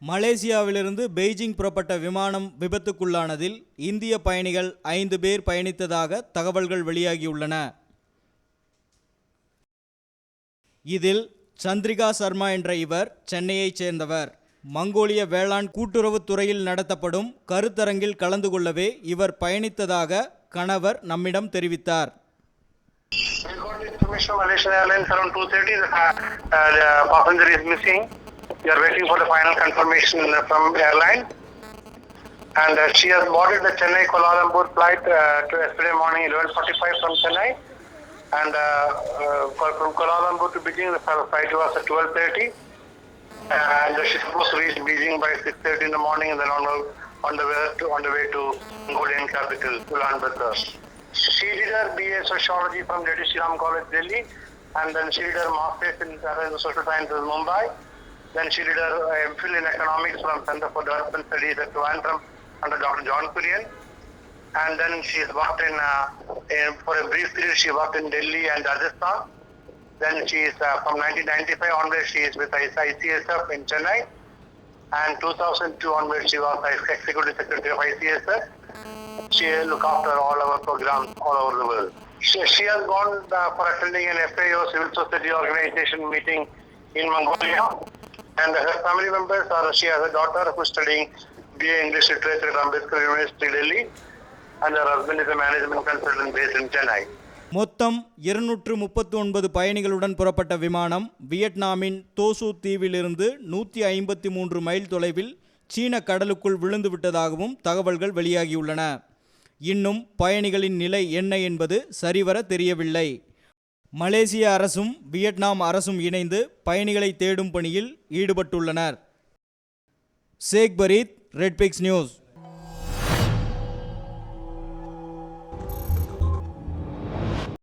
மலேசியாவிலிருந்து Beijing புறப்பட்ட விமானம் விபத்துக்குள்ளானதில் இந்திய பயணிகள் 5 பேர் பயணித்ததாக தகவல்கள் வெளியாகியுள்ளன. இதில் சந்திரிகா சர்மா என்ற இவர் சென்னையைச் சேர்ந்தவர். மங்கோலிய வேளாண் கூட்டுறவுத் துறையில் நடத்தப்படும் கருத்தரங்கில் கலந்து கொள்ளவே இவர் பயணித்ததாக கணவர் நம்மிடம் தெரிவித்தார். We are waiting for the final confirmation from airline, and she has boarded the Chennai Kuala Lumpur flight to yesterday morning 11:45 from Chennai, and from Kuala Lumpur to Beijing the flight was at 12:30, and she's supposed to reach Beijing by 6:30 in the morning, and then on the way to Mongolian capital Ulaanbaatar. She did her BA Sociology from Lady Shri Ram College, Delhi, and then she did her Masters in Social Sciences, Mumbai. Then she did her MPhil in Economics from Center for Development Studies at Trivandrum under Dr. John Kurian. And then she's worked for a brief period, she worked in Delhi and Rajasthan. Then she's from 1995 onwards, she is with ICSF in Chennai. And 2002 onwards, she was Executive Secretary of ICSF. She looked after all our programs all over the world. She has gone for attending an FAO Civil Society Organization meeting in Mongolia. And her family members she has a daughter who is studying BA English Literature at Ambedkar University, Delhi, and her husband is a management consultant based in Chennai. மொத்தம் 239 பயணிகளுடன் புறப்பட்ட விமானம் வியட்நாமின் தோசு தீவிலிருந்து 153 mile தொலைவில் சீன கடலுக்குள் விழுந்து விட்டதாகவும் தகவல்கள் வெளியாகியுள்ளன. இன்னும் பயணிகளின் நிலை என்ன என்பது சரிவர தெரியவில்லை. மலேசிய அரசும் வியட்நாம் அரசும் இணைந்து பயணிகளை தேடும் பணியில் ஈடுபட்டுள்ளனர். சேக் பரீத், ரெட் பிக்ஸ் நியூஸ்.